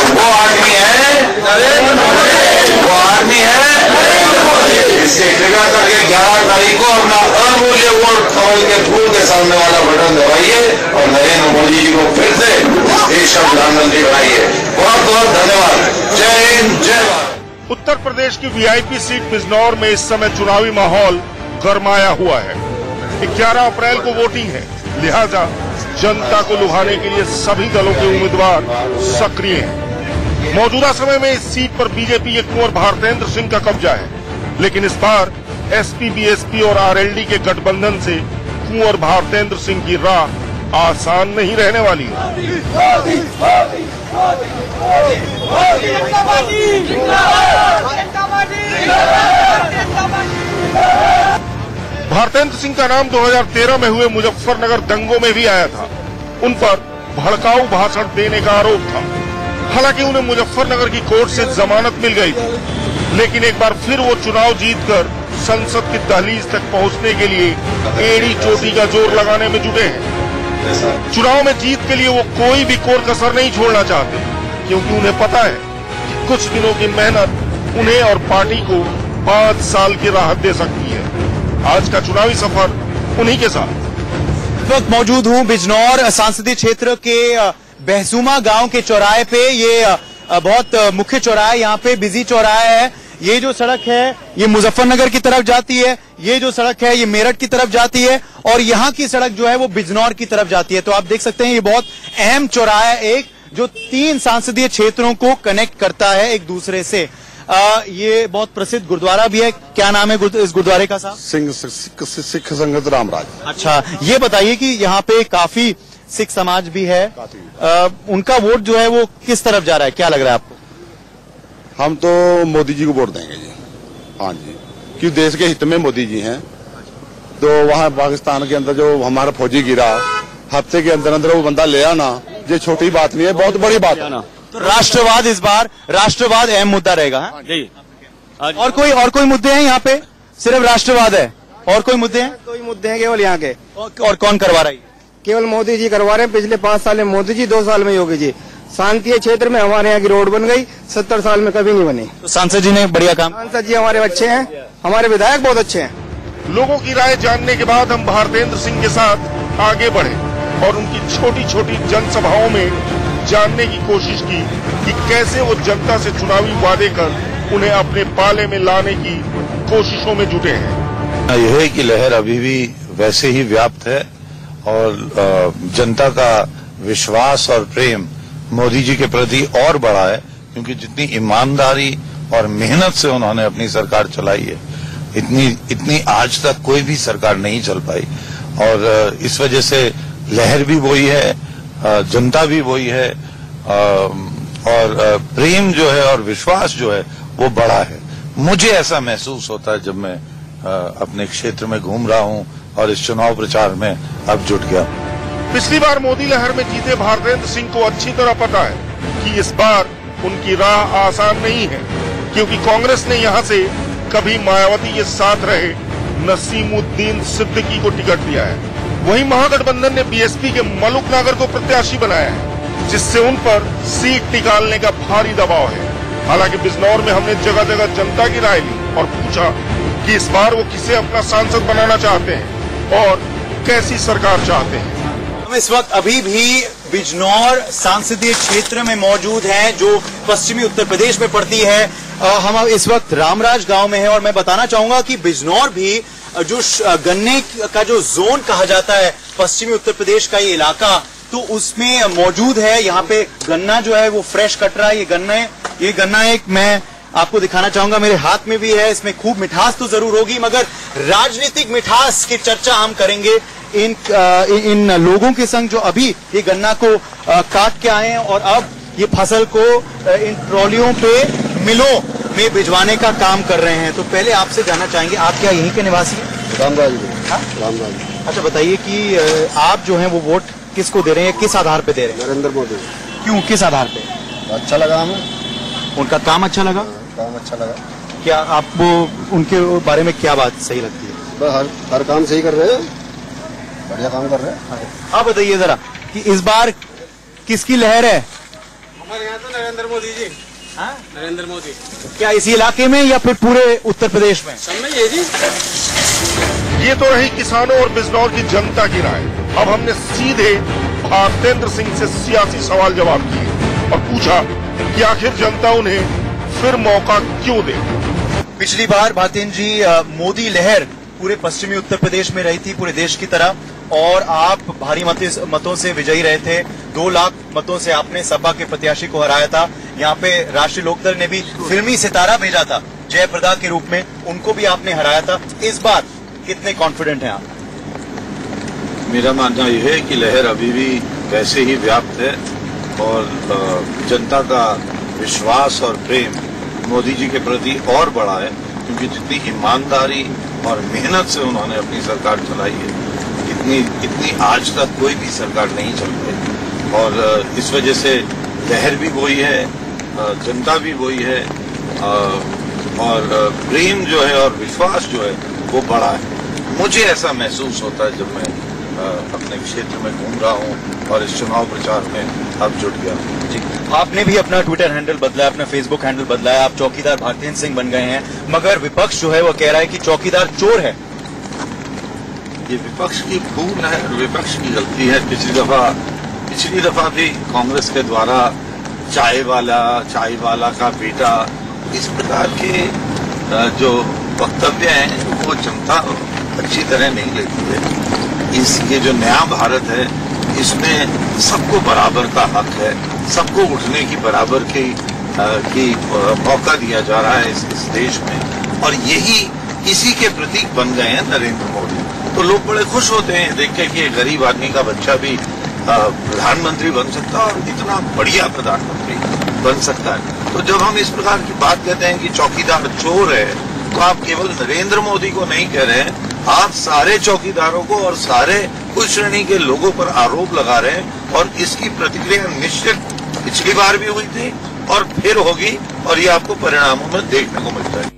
वो आदमी है नरेंद्र मोदी, वो आदमी है इससे कृपा करके 11 तारीख को अपना अमूल्य वोट कमल के फूल के सामने वाला बटन दबाइए और नरेंद्र मोदी जी को फिर से देश का प्रधानमंत्री बनाइए। बहुत बहुत धन्यवाद। जय हिंद, जय भारत। उत्तर प्रदेश की वीआईपी सीट बिजनौर में इस समय चुनावी माहौल गरमाया हुआ है। 11 अप्रैल को वोटिंग है, लिहाजा जनता को लुभाने के लिए सभी दलों के उम्मीदवार सक्रिय हैं। मौजूदा समय में इस सीट पर बीजेपी के कुंवर भारतेंद्र सिंह का कब्जा है, लेकिन इस बार एसपी, बीएसपी और आरएलडी के गठबंधन से कुंवर भारतेंद्र सिंह की राह आसान नहीं रहने वाली। भारतेंद्र सिंह का नाम 2013 में हुए मुजफ्फरनगर दंगों में भी आया था। उन पर भड़काऊ भाषण देने का आरोप था। हालांकि उन्हें मुजफ्फरनगर की कोर्ट से जमानत मिल गई थी, लेकिन एक बार फिर वो चुनाव जीतकर संसद की दहलीज तक पहुंचने के लिए एड़ी चोटी का जोर लगाने में जुटे हैं। चुनाव में जीत के लिए वो कोई भी कोर कसर नहीं छोड़ना चाहते, क्योंकि उन्हें पता है कि कुछ दिनों की मेहनत उन्हें और पार्टी को 5 साल की राहत दे सकती है। आज का चुनावी सफर उन्हीं के साथ। इस वक्त मौजूद हूं बिजनौर संसदीय क्षेत्र के बहसूमा गांव के चौराहे पे। ये बहुत मुख्य चौराहा है, यहाँ पे बिजी चौराहा है। ये जो सड़क है ये मुजफ्फरनगर की तरफ जाती है, ये जो सड़क है ये मेरठ की तरफ जाती है, और यहाँ की सड़क जो है वो बिजनौर की तरफ जाती है। तो आप देख सकते हैं ये बहुत अहम चौराहा है, एक जो 3 संसदीय क्षेत्रों को कनेक्ट करता है एक दूसरे से। ये बहुत प्रसिद्ध गुरुद्वारा भी है। क्या नाम है इस गुरुद्वारे का साहब? सिख संगत रामराज। अच्छा, ये बताइए कि यहाँ पे काफी सिख समाज भी है, उनका वोट जो है वो किस तरफ जा रहा है, क्या लग रहा है आपको? हम तो मोदी जी को वोट देंगे जी। हाँ जी, क्योंकि देश के हित में मोदी जी हैं। तो वहाँ पाकिस्तान के अंदर जो हमारा फौजी गिरा, हफ्ते के अंदर अंदर वो बंदा ले आना, ये छोटी बात नहीं है, बहुत बड़ी बात है ना। तो राष्ट्रवाद, इस बार राष्ट्रवाद अहम मुद्दा रहेगा जी। और कोई मुद्दे हैं यहाँ पे? सिर्फ राष्ट्रवाद है, और कोई मुद्दे हैं? कोई मुद्दे हैं केवल यहाँ के। और कौन करवा रहा है? केवल मोदी जी करवा रहे हैं। पिछले 5 साल में मोदी जी, 2 साल में योगी जी। शांतिय क्षेत्र में हमारे यहाँ की रोड बन गई, 70 साल में कभी नहीं बनी। तो सांसद जी ने बढ़िया काम। सांसद जी हमारे अच्छे हैं, हमारे विधायक बहुत अच्छे हैं। लोगों की राय जानने के बाद हम भारतेंद्र सिंह के साथ आगे बढ़े और उनकी छोटी छोटी जनसभाओं में जानने की कोशिश की कि कैसे वो जनता से चुनावी वादे कर उन्हें अपने पाले में लाने की कोशिशों में जुटे हैं। यह है कि लहर अभी भी वैसे ही व्याप्त है और जनता का विश्वास और प्रेम मोदी जी के प्रति और बढ़ा है, क्योंकि जितनी ईमानदारी और मेहनत से उन्होंने अपनी सरकार चलाई है, इतनी आज तक कोई भी सरकार नहीं चल पाई। और इस वजह से लहर भी वही है, जनता भी वही है, और प्रेम जो है और विश्वास जो है वो बढ़ा है। मुझे ऐसा महसूस होता है जब मैं अपने क्षेत्र में घूम रहा हूं और इस चुनाव प्रचार में अब जुट गया। पिछली बार मोदी लहर में जीते भारतेंद्र सिंह को अच्छी तरह पता है कि इस बार उनकी राह आसान नहीं है, क्योंकि कांग्रेस ने यहाँ से कभी मायावती के साथ रहे नसीमुद्दीन सिद्दीकी को टिकट दिया है। वहीं महागठबंधन ने बीएसपी के मलुक नागर को प्रत्याशी बनाया है, जिससे उन पर सीट निकालने का भारी दबाव है। हालांकि बिजनौर में हमने जगह जगह जनता की राय ली और पूछा कि इस बार वो किसे अपना सांसद बनाना चाहते हैं और कैसी सरकार चाहते हैं। हम इस वक्त अभी भी बिजनौर संसदीय क्षेत्र में मौजूद हैं, जो पश्चिमी उत्तर प्रदेश में पड़ती है। हम इस वक्त रामराज गांव में हैं और मैं बताना चाहूंगा कि बिजनौर भी जो गन्ने का जो जोन कहा जाता है, पश्चिमी उत्तर प्रदेश का ये इलाका, तो उसमें मौजूद है। यहाँ पे गन्ना जो है वो फ्रेश कट रहा है। ये गन्ना एक मैं आपको दिखाना चाहूंगा, मेरे हाथ में भी है। इसमें खूब मिठास तो जरूर होगी, मगर राजनीतिक मिठास की चर्चा हम करेंगे इन लोगों के संग जो अभी ये गन्ना को काट के आए हैं और अब ये फसल को इन ट्रॉलियों पे मिलों में भिजवाने का काम कर रहे हैं। तो पहले आपसे जानना चाहेंगे, आप क्या यहीं के निवासी हैं? रामराज। अच्छा, बताइए कि आप जो हैं वो वोट किसको दे रहे हैं, किस आधार पे दे रहे हैं? नरेंद्र मोदी। क्यों, किस आधार पे? अच्छा लगा हमें, उनका काम अच्छा लगा। काम अच्छा लगा। क्या आपको उनके बारे में क्या बात सही लगती है? हर काम सही कर रहे हैं, बढ़िया काम कर रहे हैं। आप बताइए जरा कि इस बार किसकी लहर है? हमारे यहाँ तो नरेंद्र मोदी जी। हाँ? नरेंद्र मोदी। क्या इसी इलाके में या फिर पूरे उत्तर प्रदेश में? सब में ये जी। ये तो रही किसानों और बिजनौर की जनता की राय। अब हमने सीधे भारतेंद्र सिंह से सियासी सवाल जवाब किए और पूछा कि आखिर जनता उन्हें फिर मौका क्यों दे। पिछली बार भारतेंद्र जी मोदी लहर पूरे पश्चिमी उत्तर प्रदेश में रही थी, पूरे देश की तरह, और आप भारी मतों से विजयी रहे थे। 2 लाख मतों से आपने सपा के प्रत्याशी को हराया था। यहाँ पे राष्ट्रीय लोकदल ने भी फिल्मी सितारा भेजा था जयप्रदा के रूप में, उनको भी आपने हराया था। इस बार कितने कॉन्फिडेंट हैं आप? मेरा मानना यह है कि लहर अभी भी वैसे ही व्याप्त है और जनता का विश्वास और प्रेम मोदी जी के प्रति और बढ़ा है, क्योंकि जितनी ईमानदारी और मेहनत से उन्होंने अपनी सरकार चलाई है, इतनी आज तक कोई भी सरकार नहीं चल पाई। और इस वजह से लहर भी वही है, जनता भी वही है, और प्रेम जो है और विश्वास जो है वो बढ़ा है। मुझे ऐसा महसूस होता है जब मैं अपने क्षेत्र में घूम रहा हूँ और इस चुनाव प्रचार में अब जुट गया। जी, आपने भी अपना ट्विटर हैंडल बदला है, अपना फेसबुक हैंडल बदला है, आप चौकीदार भारतेंद्र सिंह बन गए हैं, मगर विपक्ष जो है वो कह रहा है कि चौकीदार चोर है। ये विपक्ष की भूल है और विपक्ष की गलती है। पिछली दफा भी कांग्रेस के द्वारा चाय वाला का बेटा, इस प्रकार के जो वक्तव्य हैं वो जनता अच्छी तरह नहीं लेती है। ये जो नया भारत है इसमें सबको बराबर का हक है, सबको उठने की बराबर की मौका दिया जा रहा है इस देश में, और इसी के प्रतीक बन गए हैं नरेंद्र मोदी। तो लोग बड़े खुश होते हैं देख के कि गरीब आदमी का बच्चा भी प्रधानमंत्री बन सकता है और इतना बढ़िया प्रधानमंत्री बन सकता है। तो जब हम इस प्रकार की बात कहते हैं कि चौकीदार चोर है, तो आप केवल नरेंद्र मोदी को नहीं कह रहे हैं, आप सारे चौकीदारों को और सारे उस श्रेणी के लोगों पर आरोप लगा रहे हैं। और इसकी प्रतिक्रिया निश्चित पिछली बार भी हुई थी और फिर होगी, और ये आपको परिणामों में देखने को मिलता है।